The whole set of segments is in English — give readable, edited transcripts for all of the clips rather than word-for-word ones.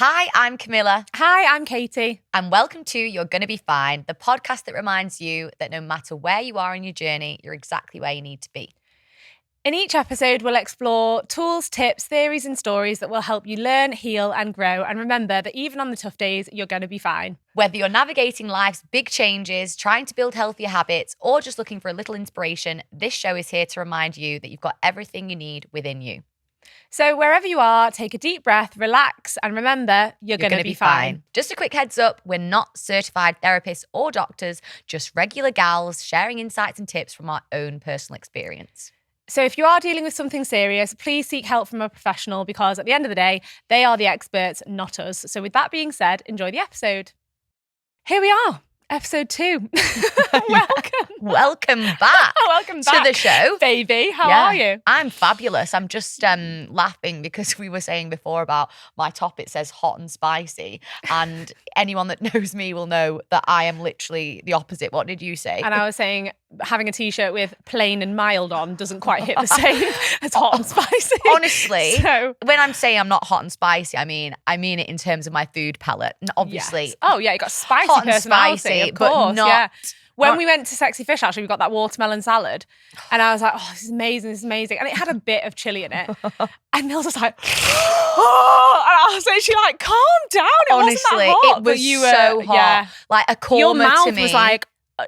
Hi, I'm Camilla. Hi, I'm Katie. And welcome to You're Gonna Be Fine, the podcast that reminds you that no matter where you are in your journey, you're exactly where you need to be. In each episode, we'll explore tools, tips, theories, and stories that will help you learn, heal, and grow. And remember that even on the tough days, you're going to be fine. Whether you're navigating life's big changes, trying to build healthier habits, or just looking for a little inspiration, this show is here to remind you that you've got everything you need within you. So wherever you are, take a deep breath, relax, and remember, you're going to be fine. Just a quick heads up, we're not certified therapists or doctors, just regular gals sharing insights and tips from our own personal experience. So if you are dealing with something serious, please seek help from a professional because at the end of the day, they are the experts, not us. So with that being said, enjoy the episode. Here we are, episode 2. Welcome. Welcome back. Welcome back to the show. Baby, how are you? I'm fabulous. I'm just laughing because we were saying before about my top, it says hot and spicy. And anyone that knows me will know that I am literally the opposite. What did you say? And I was saying having a t-shirt with plain and mild on doesn't quite hit the same as hot and spicy. Honestly, so, when I'm saying I'm not hot and spicy, I mean it in terms of my food palette. And obviously, yes. Oh yeah, you got spicy hot personality, and spicy, of course. But not, yeah. When we went to Sexy Fish, actually, we got that watermelon salad. And I was like, oh, this is amazing, this is amazing. And it had a bit of chili in it. And Mills was like, oh, and I was like, she like, calm down. It honestly, wasn't that hot. it was so hot. Yeah. Like a korma your mouth to me. Was like,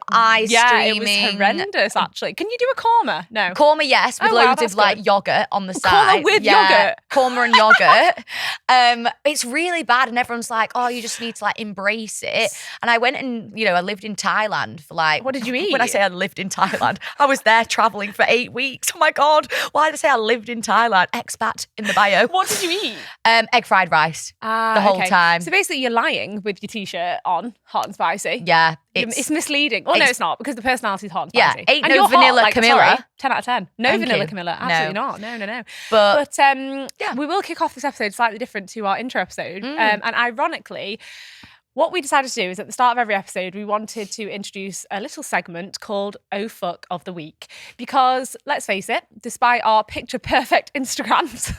eye streaming. It was horrendous, actually. Can you do a korma? No. Korma, yes, with loads of like yogurt on the side. Korma with yogurt. Korma and yogurt. It's really bad, and everyone's like, "Oh, you just need to like embrace it." And I went and I lived in Thailand for like. What did you eat? When I say I lived in Thailand, I was there traveling for 8 weeks. Oh my god, why did I say I lived in Thailand? Expat in the bio. What did you eat? Egg fried rice the whole time. So basically, you're lying with your t-shirt on, hot and spicy. Yeah, it's misleading. Well, no, it's not because the personality is hot and spicy. Yeah, ain't no vanilla Camilla. Sorry, 10 out of 10. No vanilla Camilla. Absolutely not. No. But we will kick off this episode slightly different to our intro episode. And ironically, what we decided to do is at the start of every episode, we wanted to introduce a little segment called Oh Fuck of the Week. Because let's face it, despite our picture perfect Instagrams,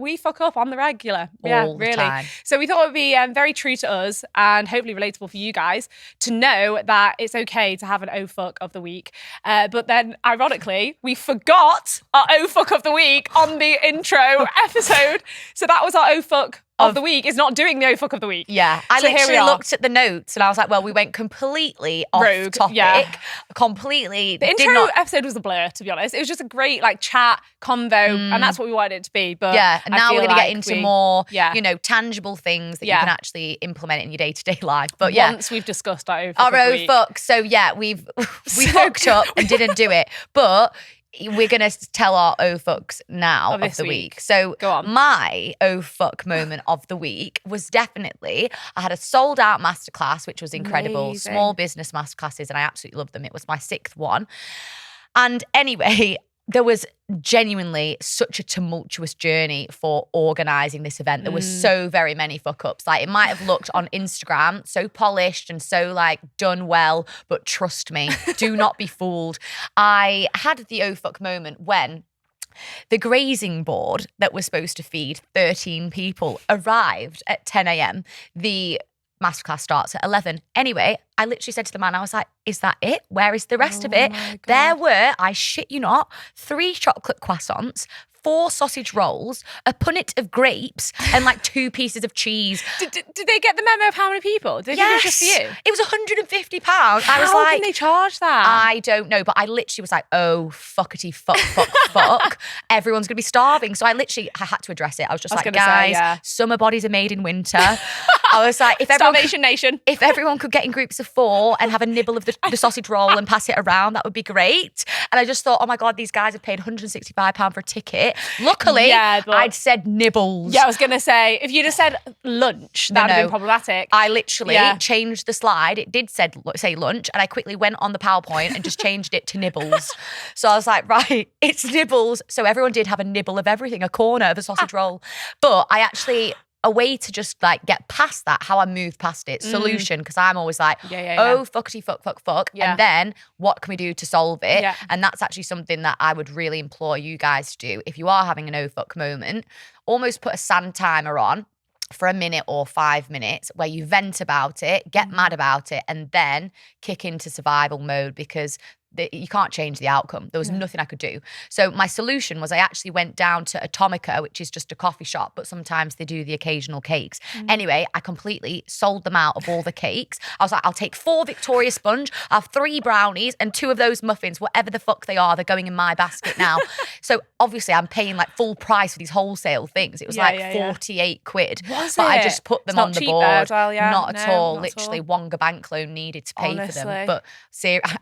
we fuck up on the regular. All the time. So we thought it would be very true to us and hopefully relatable for you guys to know that it's okay to have an Oh Fuck of the Week. But then ironically, we forgot our Oh Fuck of the Week on the intro episode. So that was our Oh Fuck of the week is not doing the Oh Fuck of the Week. Yeah. I literally looked at the notes and I was like, well, we went completely off topic. Yeah. Completely. The intro episode was a blur, to be honest. It was just a great like chat, convo, and that's what we wanted it to be. But yeah, and now we're going to get into more, tangible things that you can actually implement in your day-to-day life. But once we've discussed our Oh Fuck. So yeah, we fucked up and didn't do it. But we're going to tell our Oh Fucks now of the week. So go on. My Oh Fuck moment of the week was definitely, I had a sold out masterclass, which was incredible. Amazing. Small business masterclasses, and I absolutely loved them. It was my 6th one. And anyway, there was genuinely such a tumultuous journey for organising this event. There was so very many fuck-ups. Like, it might have looked on Instagram so polished and so like done well, but trust me, do not be fooled. I had the oh fuck moment when the grazing board that was supposed to feed 13 people arrived at 10 a.m. The masterclass starts at 11. Anyway, I literally said to the man, I was like, is that it? Where is the rest of it? There were, I shit you not, 3 chocolate croissants, 4 sausage rolls, a punnet of grapes, and like 2 pieces of cheese. Did they get the memo of how many people? Did they just for you? It was £150. I was like, how can they charge that? I don't know, but I literally was like, oh, fuckity fuck. Everyone's going to be starving. So I had to address it. I was just like, guys, summer bodies are made in winter. I was like, Starvation Nation. If everyone could get in groups of 4 and have a nibble of the sausage roll and pass it around, that would be great. And I just thought, oh my God, these guys have paid £165 for a ticket. Luckily, I'd said nibbles. Yeah, I was going to say, if you'd have said lunch, that would have been problematic. I literally changed the slide. It did say lunch, and I quickly went on the PowerPoint and just changed it to nibbles. So I was like, right, it's nibbles. So everyone did have a nibble of everything, a corner of a sausage roll. But I actually a way to just like get past that, how I moved past it. Solution, because I'm always like, oh, fuckity fuck. And then what can we do to solve it? Yeah. And that's actually something that I would really implore you guys to do. If you are having an oh fuck moment, almost put a sand timer on for a minute or 5 minutes where you vent about it, get mad about it, and then kick into survival mode, because you can't change the outcome. There was nothing I could do. So my solution was I actually went down to Atomica, which is just a coffee shop, but sometimes they do the occasional cakes. Anyway, I completely sold them out of all the cakes. I was like, I'll take 4 Victoria Sponge, I'll have 3 brownies and 2 of those muffins, whatever the fuck they are, they're going in my basket now. So obviously I'm paying like full price for these wholesale things. It was 48 quid. Was but it? I just put them on the board. Well, not at all. Literally Wonga bank loan needed to pay for them. But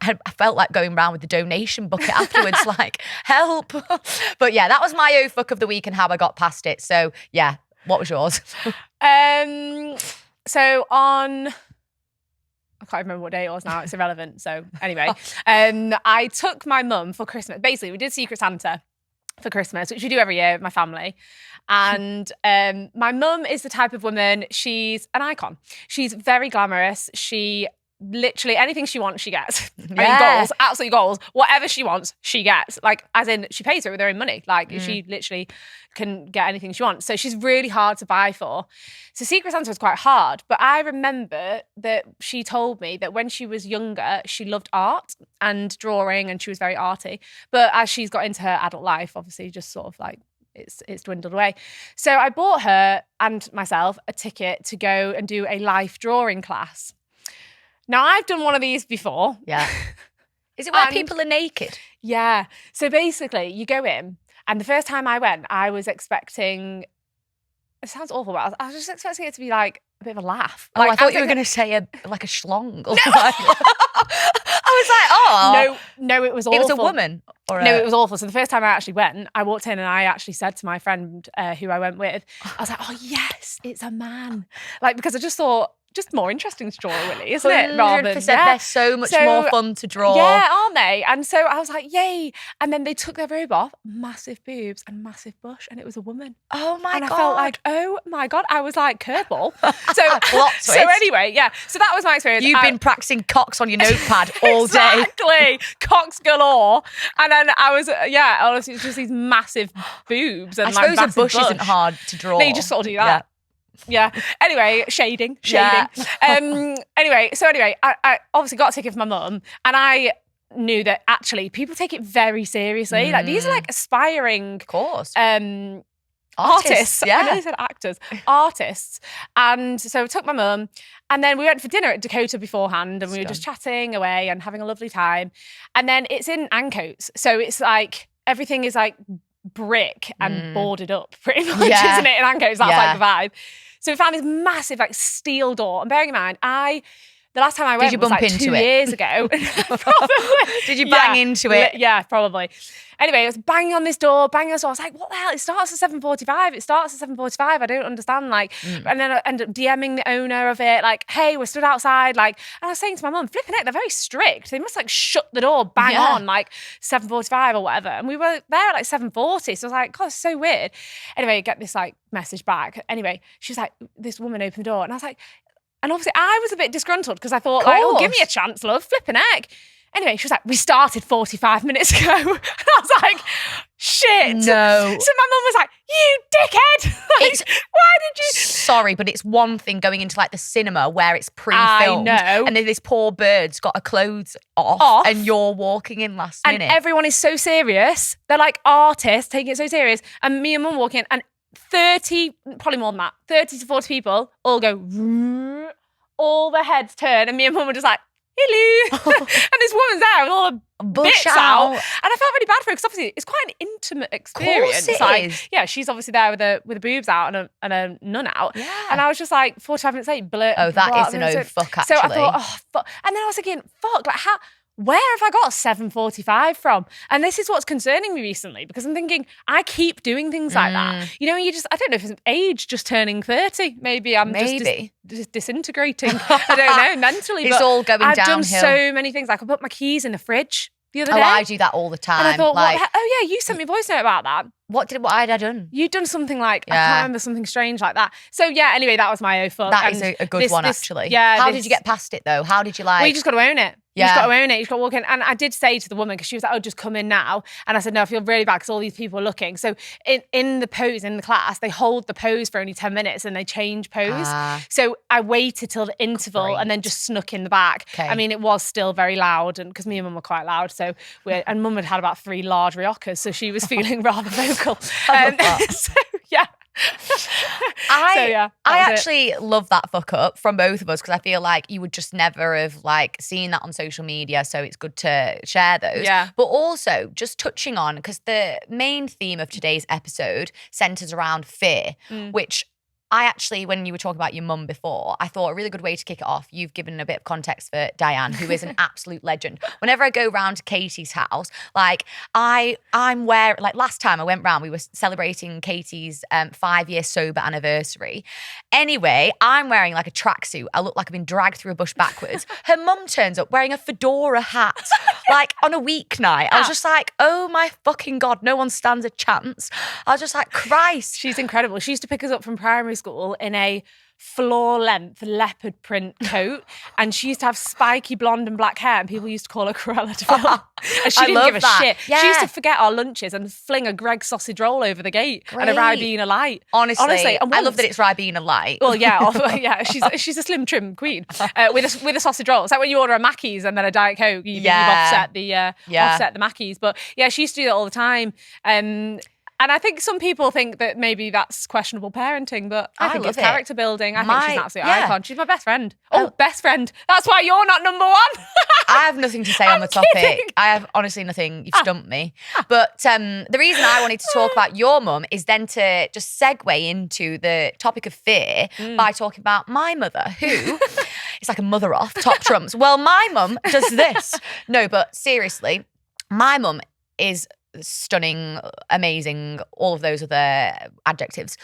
I felt like going around with the donation bucket afterwards, like, help. But yeah, that was my oh fuck of the week and how I got past it. So yeah, what was yours? So on, I can't remember what day it was now, it's irrelevant. So anyway, I took my mum for Christmas. Basically, we did Secret Santa for Christmas, which we do every year with my family. And my mum is the type of woman, she's an icon. She's very glamorous. She literally anything she wants, she gets. I mean, goals, absolutely goals. Whatever she wants, she gets. Like, as in, she pays for it with her own money. Like, she literally can get anything she wants. So she's really hard to buy for. So Secret Santa was quite hard. But I remember that she told me that when she was younger, she loved art and drawing, and she was very arty. But as she's got into her adult life, obviously, just sort of like, it's dwindled away. So I bought her and myself a ticket to go and do a life drawing class. Now, I've done one of these before. Yeah. Is it where people are naked? Yeah. So basically, you go in, and the first time I went, I was expecting, it sounds awful, but I was just expecting it to be like a bit of a laugh. Like, I thought you were going to say a schlong. Or I was like, oh. No, it was awful. It was a woman? It was awful. So the first time I actually went, I walked in and I actually said to my friend who I went with, I was like, oh, yes, it's a man. Like, because I just thought, just more interesting to draw, really, isn't it? 100%. They're so much more fun to draw. Yeah, aren't they? And so I was like, yay. And then they took their robe off, massive boobs and massive bush, and it was a woman. Oh my God. And I felt like, oh my God. I was like, curveball. So anyway, yeah. So that was my experience. You've been practicing cocks on your notepad all day. Exactly. Cocks galore. And then I was, honestly, it's just these massive boobs. And I suppose a bush isn't hard to draw. No, you just sort of do that. Yeah. Anyway, shading. Yeah. Anyway, I obviously got a ticket for my mum, and I knew that actually people take it very seriously. Like, these are like aspiring, of course, artists. Yeah. I know they said actors, artists. And so I took my mum, and then we went for dinner at Dakota beforehand, and we were just chatting away and having a lovely time. And then it's in Anecdote, so it's like everything is like brick and boarded up, pretty much, isn't it? In Anecdote, that's like the vibe. So we found this massive like steel door. And bearing in mind, the last time I went was like 2 years ago. Did you bang into it? Yeah, probably. Anyway, I was banging on this door. I was like, what the hell? It starts at 7:45. It starts at 7:45. I don't understand. Like, and then I ended up DMing the owner of it. Like, hey, we're stood outside. Like, and I was saying to my mum, flipping it, they're very strict. They must like shut the door, bang on, like 7:45 or whatever. And we were there at like 7:40. So I was like, God, it's so weird. Anyway, I get this like message back. Anyway, she's like, this woman opened the door. And I was like, and obviously I was a bit disgruntled because I thought, like, oh, give me a chance, love, flipping heck. Anyway, she was like, we started 45 minutes ago. And I was like, shit. No. So my mum was like, you dickhead. Like, why did you? Sorry, but it's one thing going into like the cinema where it's pre-filmed. I know. And then this poor bird's got her clothes off and you're walking in last minute. And everyone is so serious. They're like artists taking it so serious. And me and mum walk in and 30, probably more than that, 30 to 40 people all go, all their heads turn. And me and mum were just like, hello. And this woman's there with all the bits out. And I felt really bad for her because obviously it's quite an intimate experience. Of course it is. Yeah, she's obviously there with the boobs out and a nun out. Yeah. And I was just like 45 minutes late. That is an oh fuck, actually. So I thought, oh fuck. And then I was thinking, fuck, like where have I got 7:45 from? And this is what's concerning me recently because I'm thinking I keep doing things like that. You know, I don't know if it's age just turning 30. Maybe I'm just disintegrating. I don't know, mentally. It's all going downhill. I've done so many things. Like I put my keys in the fridge the other day. I do that all the time. And I thought, oh yeah, you sent me a voice note about that. What had I done? You'd done something like, I can't remember, something strange like that. So yeah, anyway, that was my fuck. That is a good one, actually. Yeah. How did you get past it though? How did you Well, you just got to own it. Yeah. You just got to own it. You just got to walk in. And I did say to the woman, because she was like, oh, just come in now. And I said, no, I feel really bad because all these people are looking. So in the pose, in the class, they hold the pose for only 10 minutes and they change pose. So I waited till the interval and then just snuck in the back. Okay. I mean, it was still very loud, and because me and mum were quite loud. And mum had about 3 large Rioccas, so she was feeling rather vocal. So yeah. I actually love that fuck up from both of us, because I feel like you would just never have like seen that on social media, so it's good to share those. Yeah. But also just touching on, because the main theme of today's episode centers around fear, which I actually, when you were talking about your mum before, I thought a really good way to kick it off, you've given a bit of context for Diane, who is an absolute legend. Whenever I go round to Katie's house, like I'm wearing, like last time I went round, we were celebrating Katie's 5-year sober anniversary. Anyway, I'm wearing like a tracksuit. I look like I've been dragged through a bush backwards. Her mum turns up wearing a fedora hat, like on a weeknight. I was just like, oh my fucking God, no one stands a chance. I was just like, Christ. She's incredible. She used to pick us up from primary school in a floor-length leopard print coat, and she used to have spiky blonde and black hair, and people used to call her Cruella de Vil. And she didn't give a shit. Yeah. She used to forget our lunches and fling a Greggs sausage roll over the gate and a Ribena light. Honestly, I love that it's Ribena light. Well, yeah, she's a slim trim queen with a sausage roll. It's like when you order a Mackey's and then a Diet Coke, you've offset the Mackey's. But yeah, she used to do that all the time. And I think some people think that maybe that's questionable parenting, but I think it's character building. I think she's an absolute icon. She's my best friend. Oh, best friend. That's why you're not number one. I have nothing to say on the topic. I have honestly nothing. You've stumped me. But the reason I wanted to talk about your mum is then to just segue into the topic of fear by talking about my mother, who it's like a mother off, top trumps. Well, my mum does this. No, but seriously, my mum is stunning, amazing, all of those other adjectives.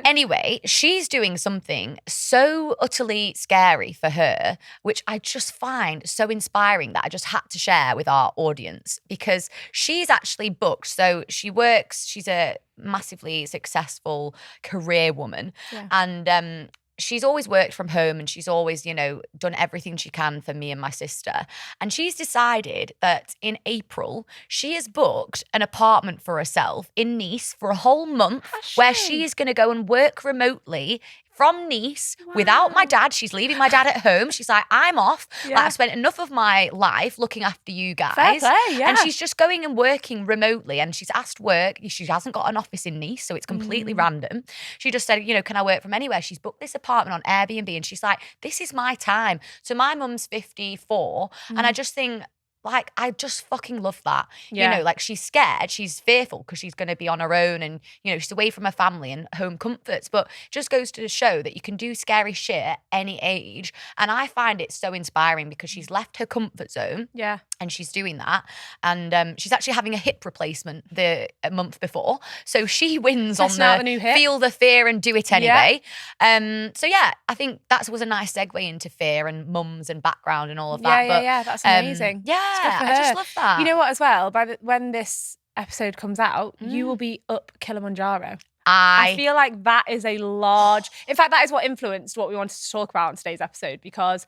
Anyway, she's doing something so utterly scary for her, which I just find so inspiring that I just had to share with our audience, because she's actually booked. So she's a massively successful career woman, and she's always worked from home, and she's always, done everything she can for me and my sister. And she's decided that in April, she has booked an apartment for herself in Nice for a whole month, where she is going to go and work remotely from Nice without my dad. She's leaving my dad at home. She's like, I'm off. Yeah. Like, I've spent enough of my life looking after you guys. Fair play, yeah. And she's just going and working remotely. And she's asked work. She hasn't got an office in Nice, so it's completely random. She just said, can I work from anywhere? She's booked this apartment on Airbnb, and she's like, this is my time. So my mum's 54, and I just think, like, I just fucking love that. Yeah. Like, she's scared, she's fearful because she's going to be on her own, and, she's away from her family and home comforts. But it just goes to show that you can do scary shit at any age. And I find it so inspiring because she's left her comfort zone. Yeah. And she's doing that. And she's actually having a hip replacement a month before. So she wins on the new hip. Feel the fear and do it anyway. So yeah, I think that was a nice segue into fear and mums and background and all of that. Yeah, that's amazing. I just love that. You know what, as well, when this episode comes out, you will be up Kilimanjaro. I feel like that is a large... In fact, that is what influenced what we wanted to talk about in today's episode, because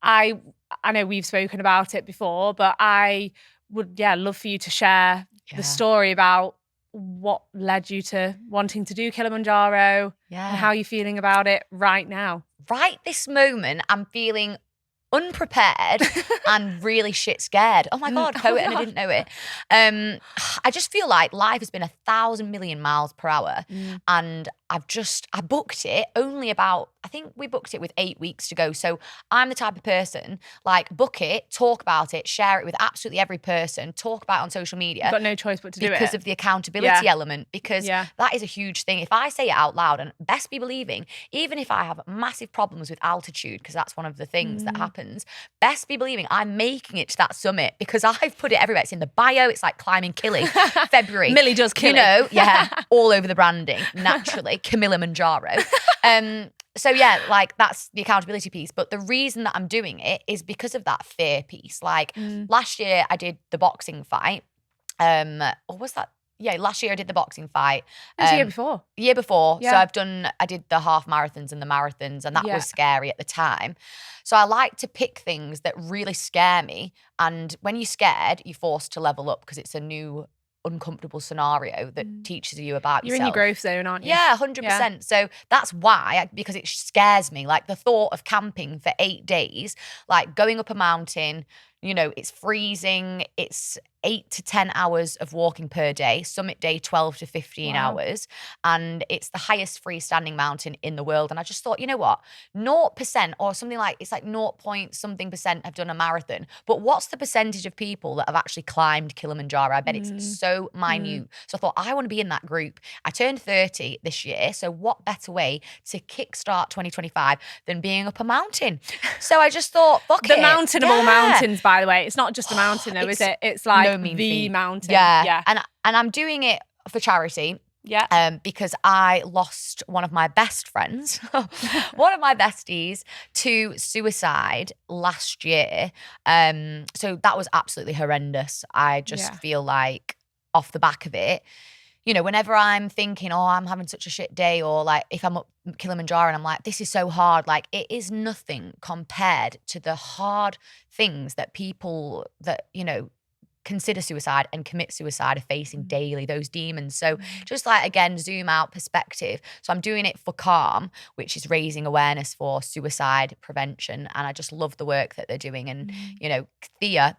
I know we've spoken about it before, but I would, love for you to share the story about what led you to wanting to do Kilimanjaro and how you're feeling about it right now. Right this moment, I'm feeling unprepared and really shit scared. Oh my God, poet, and I didn't know it. I just feel like life has been 1,000 million miles per hour, and I booked it only about, I think we booked it with 8 weeks to go. So I'm the type of person, like, book it, talk about it, share it with absolutely every person, talk about it on social media. You've got no choice but to do it. Because of the accountability element, because that is a huge thing. If I say it out loud, and best be believing, even if I have massive problems with altitude, because that's one of the things that happens, best be believing I'm making it to that summit, because I've put it everywhere. It's in the bio. It's like climbing Kili, February. Millie does Kili. All over the branding, naturally. Kilimanjaro. So yeah, like that's the accountability piece. But the reason that I'm doing it is because of that fear piece. Like last year I did the boxing fight. Or was that? Yeah, last year I did the boxing fight. It was the year before. Year before. Yeah. So I did the half marathons and the marathons, and that was scary at the time. So I like to pick things that really scare me. And when you're scared, you're forced to level up because it's a new uncomfortable scenario that teaches you about yourself. You're in your growth zone, aren't you? Yeah, 100%. Yeah. So that's why, because it scares me. Like the thought of camping for 8 days, like going up a mountain, you know, it's freezing, it's 8 to 10 hours of walking per day, summit day 12 to 15 hours, and it's the highest freestanding mountain in the world. And I just thought, you know what, 0% or something like, it's like 0 point something percent have done a marathon, but what's the percentage of people that have actually climbed Kilimanjaro? I bet it's so minute. So I thought, I want to be in that group. I turned 30 this year, so what better way to kickstart 2025 than being up a mountain? So I just thought, fuck it. The mountain of all mountains, by the way. It's not just a mountain though, is it? It's like the mountain. Yeah. And I'm doing it for charity. Yeah. Because I lost one of my best friends, one of my besties, to suicide last year. So that was absolutely horrendous. I just feel like off the back of it, you know, whenever I'm thinking, oh, I'm having such a shit day, or like if I'm up Kilimanjaro and I'm like, this is so hard, like it is nothing compared to the hard things that people that, you know, consider suicide and commit suicide are facing daily, those demons. So just like, again, zoom out perspective. So I'm doing it for Calm, which is raising awareness for suicide prevention. And I just love the work that they're doing. And, you know, Thea,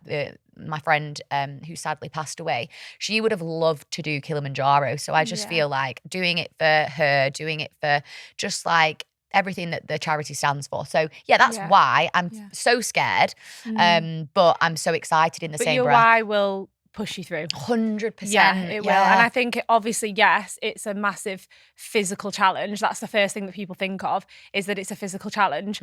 my friend who sadly passed away, she would have loved to do Kilimanjaro. So I just feel like doing it for her, doing it for just like everything that the charity stands for. So yeah, that's why I'm so scared, but I'm so excited in the same breath. But your why will push you through. 100%. Yeah, it will. And I think obviously, yes, it's a massive physical challenge. That's the first thing that people think of, is that it's a physical challenge.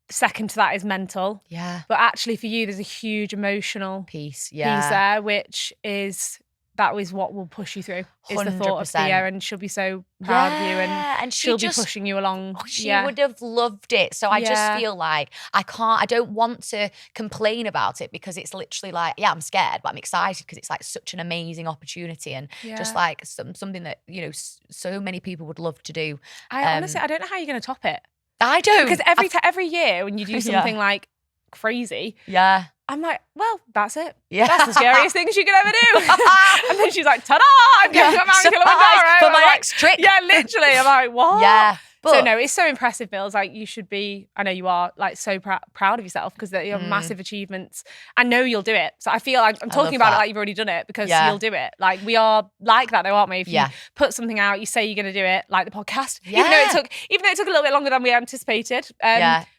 Second to that is mental. Yeah. But actually for you, there's a huge emotional piece there, which is... that is what will push you through, is 100%. The thought of Thea, and she'll be so proud of you, and she'll be pushing you along. She would have loved it. So I just feel like I don't want to complain about it, because it's literally like, yeah, I'm scared, but I'm excited because it's like such an amazing opportunity, and just like something that, you know, so many people would love to do. Honestly, I don't know how you're going to top it. I don't. Because every year when you do something like crazy, I'm like, well, that's it. Yeah. That's the scariest thing she could ever do. And then she's like, ta-da, I'm going to Mount Kilimanjaro. For my next trick. Yeah, literally. I'm like, what? Yeah. But, so no, it's so impressive, Bills. Like you should be, I know you are, like so proud of yourself, because they're massive achievements. I know you'll do it. So I feel like I'm talking about it like you've already done it, because you'll do it. Like we are like that though, aren't we? If you put something out, you say you're going to do it, like the podcast. Even though it took a little bit longer than we anticipated.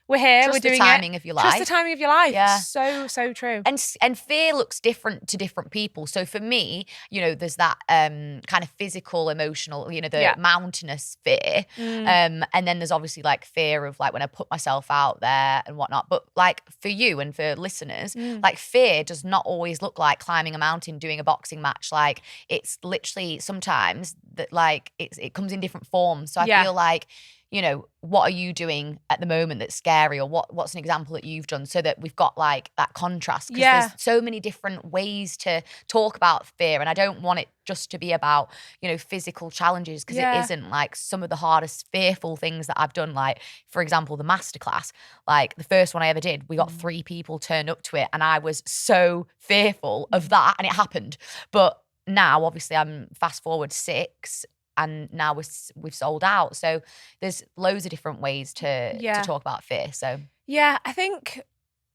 We're here, we're doing it. Trust the timing of your life. Trust the timing of your life. Yeah. So true. And fear looks different to different people. So for me, you know, there's that kind of physical, emotional, you know, the mountainous fear. And then there's obviously like fear of like when I put myself out there and whatnot. But like for you and for listeners, like fear does not always look like climbing a mountain, doing a boxing match. Like it's literally sometimes that like it comes in different forms. So I feel like, you know, what are you doing at the moment that's scary, or what's an example that you've done, so that we've got like that contrast, because there's so many different ways to talk about fear, and I don't want it just to be about, you know, physical challenges, because it isn't. Like some of the hardest fearful things that I've done, like for example the masterclass, like the first one I ever did, we got 3 people turned up to it, and I was so fearful of that, and it happened. But now obviously I'm fast forward 6, and now we've sold out. So there's loads of different ways to talk about fear. So yeah, I think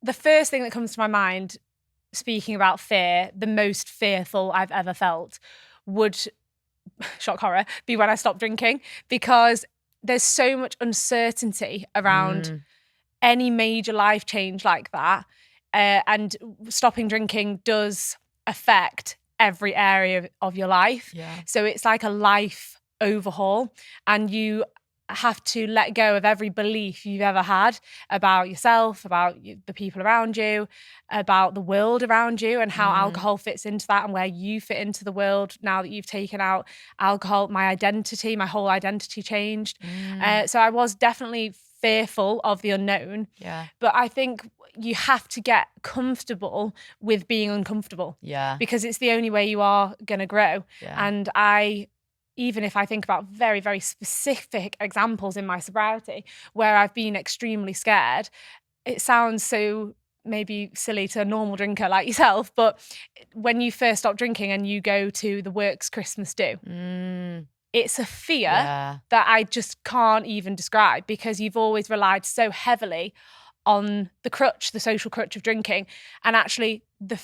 the first thing that comes to my mind, speaking about fear, the most fearful I've ever felt would, shock horror, be when I stopped drinking, because there's so much uncertainty around any major life change like that, and stopping drinking does affect every area of your life. So it's like a life overhaul, and you have to let go of every belief you've ever had about yourself, about the people around you, about the world around you, and how alcohol fits into that, and where you fit into the world now that you've taken out alcohol. My whole identity changed. So I was definitely fearful of the unknown. Yeah. But I think you have to get comfortable with being uncomfortable. Yeah. Because it's the only way you are going to grow. Yeah. And even if I think about very, very specific examples in my sobriety where I've been extremely scared, it sounds so maybe silly to a normal drinker like yourself, but when you first stop drinking and you go to the works Christmas do, it's a fear that I just can't even describe, because you've always relied so heavily on the social crutch of drinking, and actually the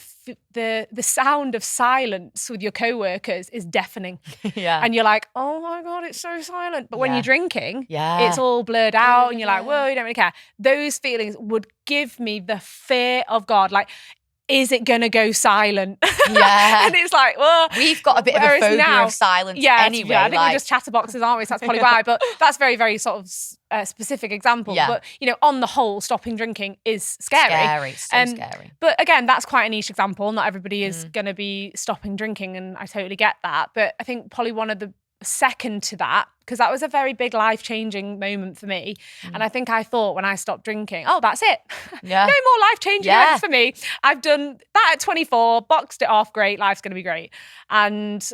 sound of silence with your co-workers is deafening. And you're like, oh my God, it's so silent. But when you're drinking, it's all blurred out and you're like, whoa, you don't really care. Those feelings would give me the fear of God. Like, is it going to go silent? And it's like, well, we've got a bit of a phobia of silence anyway. Yeah, I think we're just chatterboxes, aren't we? So that's probably why. But that's very, very sort of specific example. But, on the whole, stopping drinking is scary. Scary. But again, that's quite a niche example. Not everybody is going to be stopping drinking, and I totally get that. But I think probably one of the second to that, because that was a very big life-changing moment for me. And I think I thought when I stopped drinking, oh, that's it. No more life-changing events for me. I've done that at 24, boxed it off, great, life's going to be great. And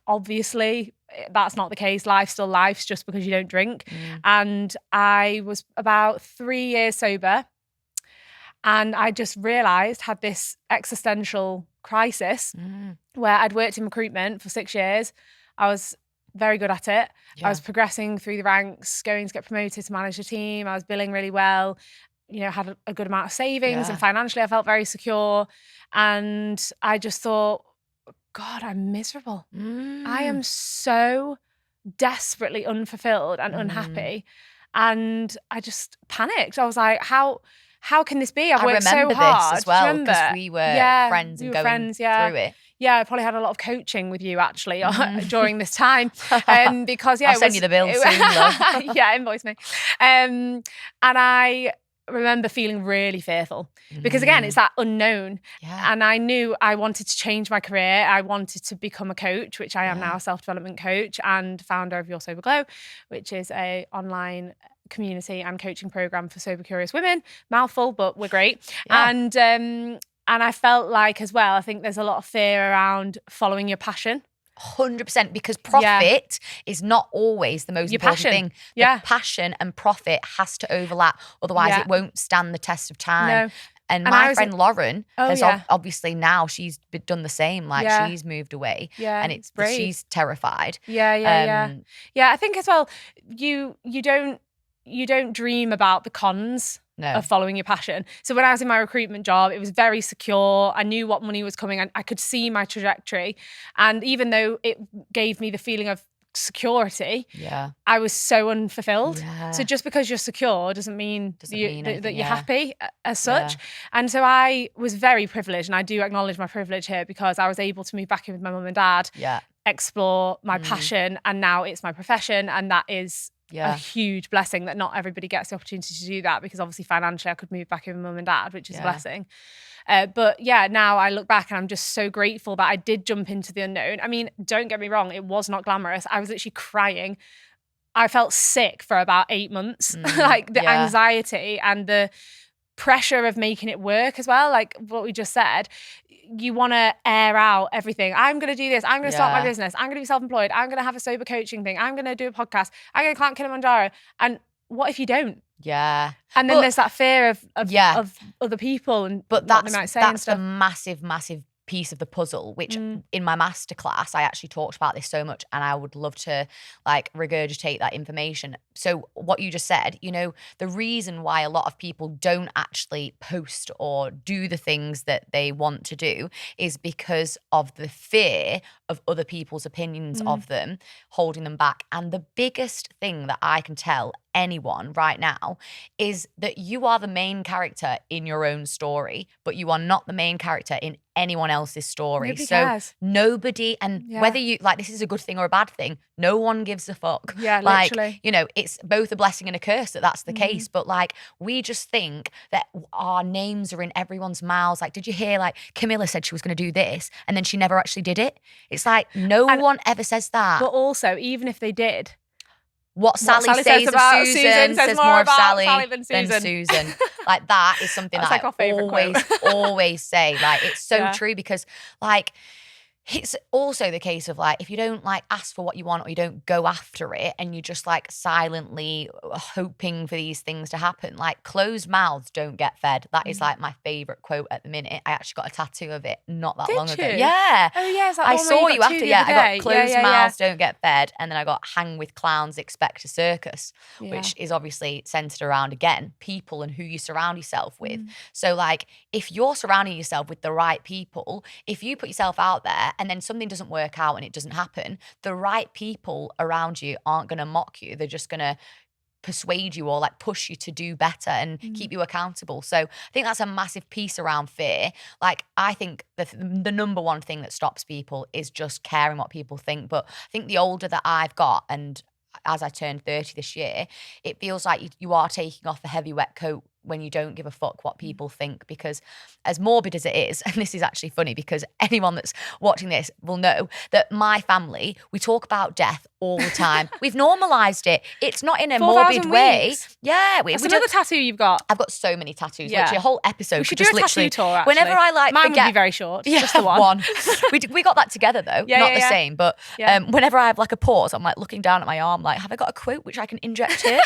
obviously that's not the case. Life's still life's just because you don't drink. And I was about 3 years sober, and I just realised, had this existential crisis where I'd worked in recruitment for 6 years. I was very good at it. I was progressing through the ranks, going to get promoted to manage a team. I was billing really well, had a good amount of savings, and financially I felt very secure. And I just thought, God, I'm miserable. I am so desperately unfulfilled and unhappy. And I just panicked. I was like, how can this be? I've worked so hard. I remember this as well, because we were friends and going through it. Yeah, I probably had a lot of coaching with you actually during this time. Because I'll send you the bill soon, love. Invoice me. And I remember feeling really fearful, because again, it's that unknown. And I knew I wanted to change my career. I wanted to become a coach, which I am now, a self-development coach and founder of Your Sober Glow, which is a online community and coaching program for sober curious women. Mouthful, but we're great. And I felt like, as well, I think there's a lot of fear around following your passion. 100%, because profit is not always the most important thing. The passion and profit has to overlap, otherwise it won't stand the test of time. And my friend Lauren has obviously now, she's done the same. Like she's moved away, and she's terrified. I think as well, you don't dream about the cons of following your passion. So when I was in my recruitment job, it was very secure. I knew what money was coming, and I could see my trajectory. And even though it gave me the feeling of security, I was so unfulfilled. So just because you're secure doesn't mean that you're happy as such. And so I was very privileged, and I do acknowledge my privilege here, because I was able to move back in with my mum and dad, explore my passion, and now it's my profession. And that is a huge blessing, that not everybody gets the opportunity to do that, because obviously financially I could move back in with mum and dad, which is a blessing. But now I look back and I'm just so grateful that I did jump into the unknown. I mean, don't get me wrong, it was not glamorous. I was literally crying. I felt sick for about 8 months. Like the anxiety and the pressure of making it work as well, like what we just said. You want to air out everything. I'm going to do this. I'm going to start my business. I'm going to be self-employed. I'm going to have a sober coaching thing. I'm going to do a podcast. I'm going to climb Kilimanjaro. And what if you don't? And then there's that fear of other people and what they might say and stuff. That's the massive, massive piece of the puzzle, which in my masterclass I actually talked about this so much, and I would love to like regurgitate that information. So what you just said, the reason why a lot of people don't actually post or do the things that they want to do is because of the fear of other people's opinions of them holding them back. And the biggest thing that I can tell anyone right now is that you are the main character in your own story, but you are not the main character in anyone else's story. Nobody cares. Nobody, and whether you like this is a good thing or a bad thing, no one gives a fuck. Like, literally. It's both a blessing and a curse that that's the case. But like, we just think that our names are in everyone's mouths. Like, did you hear? Like, Camilla said she was going to do this, and then she never actually did it. It's like no one ever says that. But also, even if they did, what Sally says about Susan says more of Sally than Susan. Like that is something that I always say. Like it's so true because like it's also the case of like if you don't like ask for what you want or you don't go after it and you're just like silently hoping for these things to happen, like closed mouths don't get fed. That is like my favorite quote at the minute. I actually got a tattoo of it not that long ago. Yeah. Oh yes, I saw you after. Yeah, I got closed mouths don't get fed, and then I got hang with clowns expect a circus, which is obviously centered around again people and who you surround yourself with. So like if you're surrounding yourself with the right people, if you put yourself out there and then something doesn't work out and it doesn't happen, the right people around you aren't going to mock you. They're just going to persuade you or like push you to do better and keep you accountable. So I think that's a massive piece around fear. Like I think the number one thing that stops people is just caring what people think. But I think the older that I've got, and as I turned 30 this year, it feels like you are taking off a heavy wet coat when you don't give a fuck what people think, because as morbid as it is, and this is actually funny because anyone that's watching this will know that my family, we talk about death all the time. We've normalised it. It's not in a morbid way. Yeah. That's another tattoo you've got. I've got so many tattoos. Literally a whole episode. We should do a tattoo tour, actually. Whenever I like Mine would be very short. Yeah, just the one. We got that together though. Not the same. But whenever I have like a pause, I'm like looking down at my arm like, have I got a quote which I can inject here?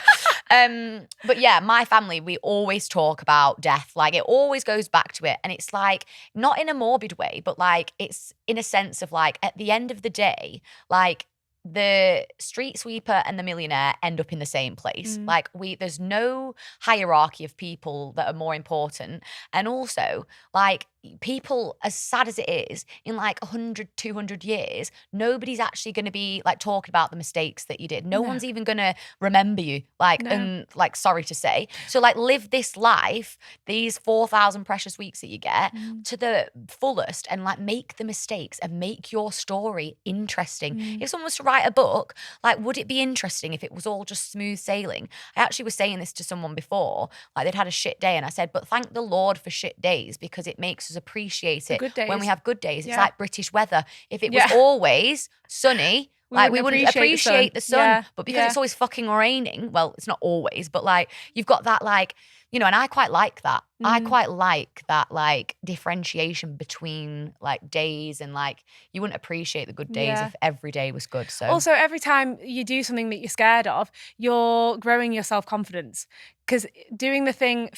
But yeah, my family, we always talk about death. Like it always goes back to it. And it's like, not in a morbid way, but like it's in a sense of like, at the end of the day, like the street sweeper and the millionaire end up in the same place. Like there's no hierarchy of people that are more important. And also like people, as sad as it is, in like 100, 200 years, nobody's actually going to be like talking about the mistakes that you did. No one's even going to remember you, like, and like, sorry to say. So like live this life, these 4,000 precious weeks that you get to the fullest and like make the mistakes and make your story interesting. If someone was to write a book, like would it be interesting if it was all just smooth sailing? I actually was saying this to someone before, like they'd had a shit day and I said, but thank the Lord for shit days because it makes us appreciate it when we have good days. It's like British weather. If it was always sunny, like we wouldn't appreciate the sun. But because it's always fucking raining, well, it's not always, but like you've got that like, you know, and I quite like that. I quite like that like differentiation between like days and like you wouldn't appreciate the good days if every day was good. So also every time you do something that you're scared of, you're growing your self-confidence because doing the thing,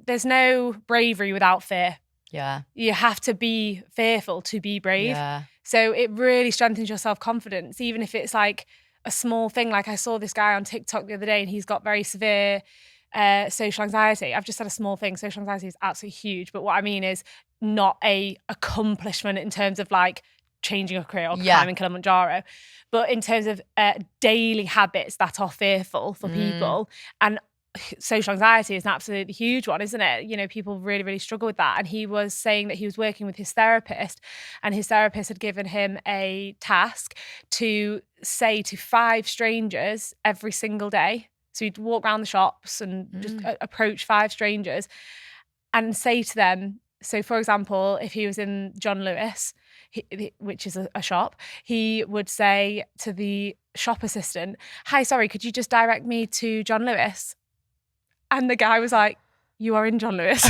there's no bravery without fear. Yeah. You have to be fearful to be brave. Yeah. So it really strengthens your self-confidence, even if it's like a small thing. Like I saw this guy on TikTok the other day and he's got very severe social anxiety. I've just said a small thing. Social anxiety is absolutely huge. But what I mean is not a accomplishment in terms of like changing a career or climbing Kilimanjaro, but in terms of daily habits that are fearful for people. And social anxiety is an absolutely huge one, isn't it? You know, people really, really struggle with that. And he was saying that he was working with his therapist and his therapist had given him a task to say to 5 strangers every single day. So he'd walk around the shops and just approach 5 strangers and say to them, so for example, if he was in John Lewis, which is a shop, he would say to the shop assistant, "Hi, sorry, could you just direct me to John Lewis?" And the guy was like, "You are in John Lewis."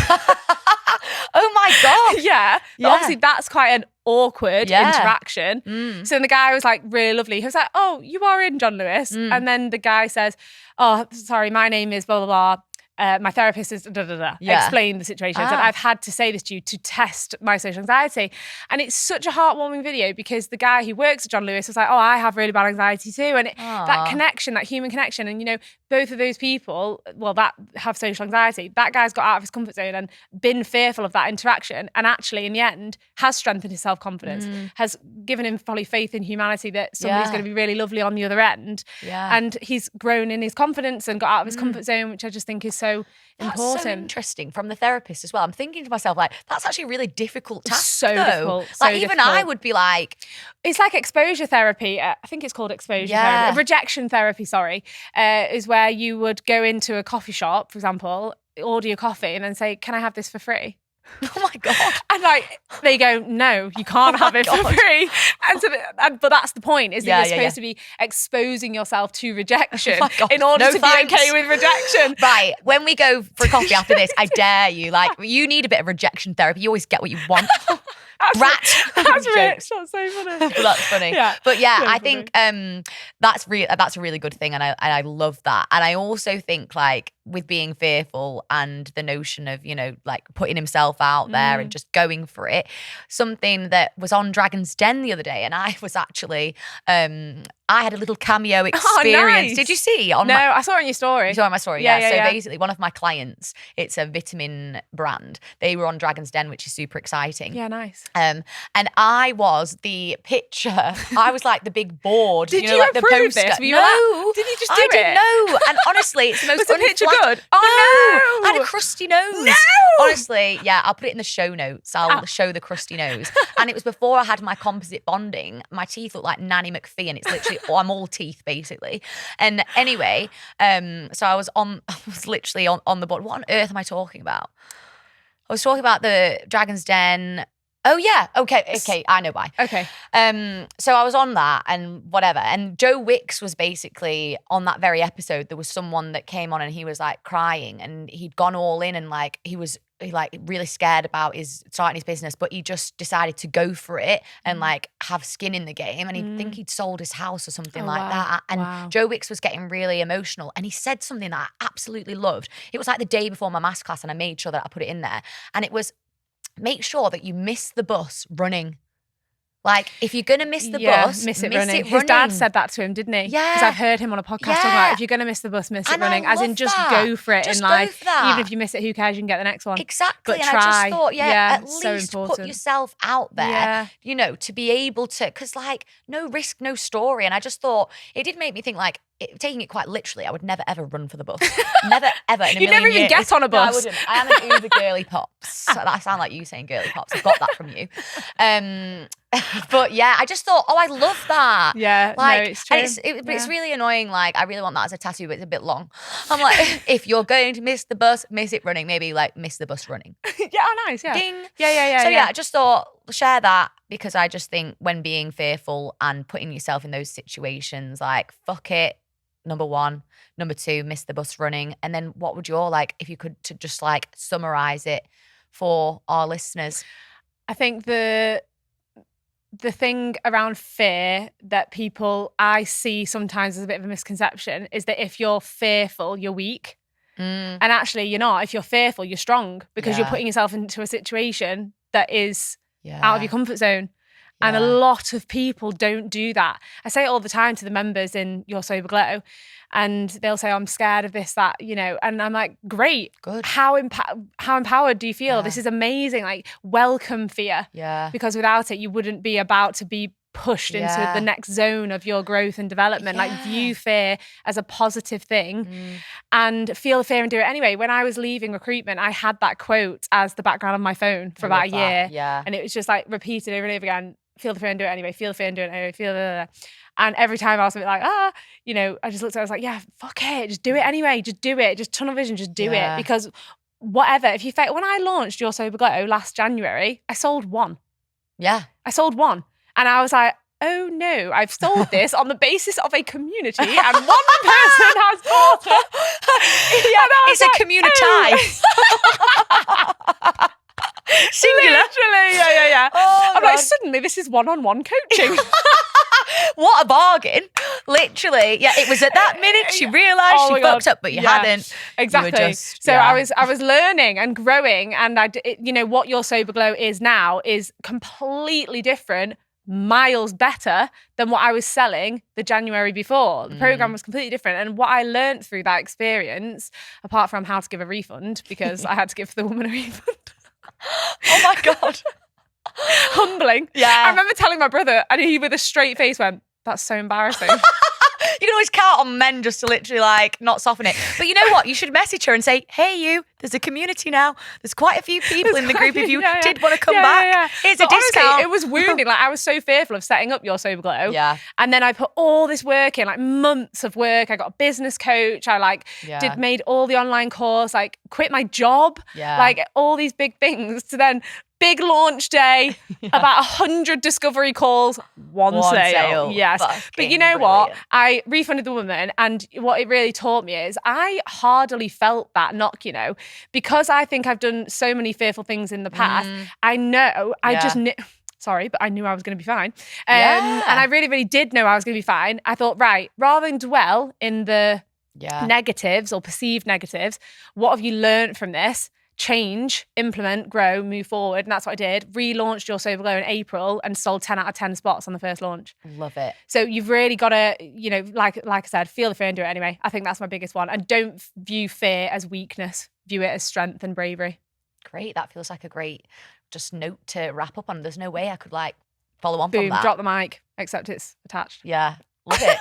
Oh my God. Yeah. But obviously that's quite an awkward interaction. So then the guy was like really lovely. He was like, "Oh, you are in John Lewis." And then the guy says, "Oh, sorry, my name is blah, blah, blah. My therapist is explain the situation. And I've had to say this to you to test my social anxiety." And it's such a heartwarming video because the guy who works at John Lewis was like, "Oh, I have really bad anxiety too." And that connection, that human connection. And, you know, both of those people, well, that have social anxiety, that guy's got out of his comfort zone and been fearful of that interaction. And actually, in the end, has strengthened his self-confidence, has given him probably faith in humanity that somebody's going to be really lovely on the other end. And he's grown in his confidence and got out of his comfort zone, which I just think is so important. That's so interesting from the therapist as well. I'm thinking to myself, like, that's actually a really difficult task. So difficult. Like, even I would be like, it's like exposure therapy. I think it's called exposure therapy. Rejection therapy, sorry, is where you would go into a coffee shop, for example, order your coffee and then say, "Can I have this for free?" Oh my God. And like, they go, no, you can't have it for free. And so, but that's the point, is that you're supposed to be exposing yourself to rejection in order to be okay with rejection. Right. When we go for a coffee after this, I dare you. Like, you need a bit of rejection therapy. You always get what you want. Rat. That's rich. That's so funny. Well, that's funny. Yeah. But yeah, I think that's a really good thing, and I love that. And I also think, like, with being fearful and the notion of, you know, like putting himself out there and just going for it, something that was on Dragon's Den the other day, and I was actually I had a little cameo experience. Oh, nice. Did you see? I saw it on your story. You saw it on my story, yeah. So basically, one of my clients, it's a vitamin brand. They were on Dragon's Den, which is super exciting. Yeah, nice. And I was the picture. I was like the big board. Did you know, like the poster. This? No. Did you just do it? I didn't know. And honestly, it's the most. Was the picture good? Oh no! I had a crusty nose. No! Honestly, yeah. I'll put it in the show notes. I'll show the crusty nose. And it was before I had my composite bonding. My teeth look like Nanny McPhee, and it's literally I'm all teeth basically. And anyway, so I was literally on the board. What on earth am I talking about? I was talking about the Dragon's Den. Oh yeah, okay, I know why. Okay. So I was on that and whatever, and Joe Wicks was basically on that very episode. There was someone that came on and he was like crying, and he'd gone all in, and like he like really scared about starting his business, but he just decided to go for it and like have skin in the game. And I think he'd sold his house or something that. And Joe Wicks was getting really emotional, and he said something that I absolutely loved. It was like the day before my masterclass, and I made sure that I put it in there, and it was, make sure that you miss the bus running. Like, if you're going to miss the bus, miss it running. His dad said that to him, didn't he? Yeah. Because I've heard him on a podcast talking about, if you're going to miss the bus, miss it running. As in, just go for it in life. Even if you miss it, who cares? You can get the next one. Exactly. But and try. I just thought, at least so put yourself out there, you know, to be able to, because like, no risk, no story. And I just thought, it did make me think, like, taking it quite literally, I would never ever run for the bus. Never ever in a You'd never even years. get on a bus. No, I wouldn't. I am an Uber girly pops. So that sound like you saying girly pops. I got that from you. But yeah, I just thought, I love that. Yeah, like, no, it's true. And it's really annoying. Like, I really want that as a tattoo, but it's a bit long. I'm like, if you're going to miss the bus, miss it running. Maybe like miss the bus running. Yeah, nice. Yeah. Ding. Yeah. So yeah, I just thought, share that, because I just think when being fearful and putting yourself in those situations, like, fuck it. Number one. Number two, miss the bus running. And then what would your, like, if you could to just like summarize it for our listeners? I think the thing around fear that I see sometimes as a bit of a misconception is that if you're fearful, you're weak. And actually you're not. If you're fearful, you're strong, because you're putting yourself into a situation that is out of your comfort zone. And a lot of people don't do that. I say it all the time to the members in Your Sober Glow, and they'll say, I'm scared of this, that, you know, and I'm like, great. Good. How empowered do you feel? This is amazing. Like, welcome fear. Yeah. Because without it, you wouldn't be about to be pushed into the next zone of your growth and development. Like, view fear as a positive thing and feel the fear and do it anyway. When I was leaving recruitment, I had that quote as the background on my phone for about a year. Yeah. And it was just like repeated over and over again. Feel the fear and do it anyway. Feel the fear and do it anyway. And every time I was a bit like, you know, I just looked at it, I was like, yeah, fuck it. Just do it anyway. Just do it. Just tunnel vision. Just do it. Because whatever, if you fail. When I launched Your Sober Glow last January, I sold one. Yeah. I sold one. And I was like, oh no, I've sold this on the basis of a community and one person has bought it. It's like, a community. Singular. Literally, yeah. Oh, I'm like, suddenly this is one-on-one coaching. What a bargain. Literally. Yeah, it was at that minute she realised she fucked up, but you hadn't. Exactly. I was learning and growing, and you know, what Your Sober Glow is now is completely different, miles better than what I was selling the January before. The program was completely different. And what I learned through that experience, apart from how to give a refund, because I had to give the woman a refund. Oh my God. Humbling. Yeah. I remember telling my brother, and he with a straight face went, that's so embarrassing. You can always count on men just to literally like not soften it. But you know what? You should message her and say, hey, you, there's a community now. There's quite a few people in the group. If you did want to come back, here's a discount. Honestly, it was wounding. Like, I was so fearful of setting up Your Sober Glow. Yeah. And then I put all this work in, like months of work. I got a business coach. I made all the online course, like quit my job, like all these big things to then big launch day, about 100 discovery calls, one sale. Yes. But you know what? I refunded the woman, and what it really taught me is I hardly felt that knock, you know, because I think I've done so many fearful things in the past. I know, I just sorry, but I knew I was going to be fine. And I really, really did know I was going to be fine. I thought, right, rather than dwell in the negatives or perceived negatives, what have you learned from this? Change, implement, grow, move forward. And that's what I did. Relaunched Your Sober Glow in April and sold 10 out of 10 spots on the first launch. Love it. So you've really got to, you know, like I said, feel the fear and do it anyway. I think that's my biggest one. And don't view fear as weakness. View it as strength and bravery. Great. That feels like a great just note to wrap up on. There's no way I could like follow on Boom, from that. drop the mic, except it's attached. Yeah. Love it.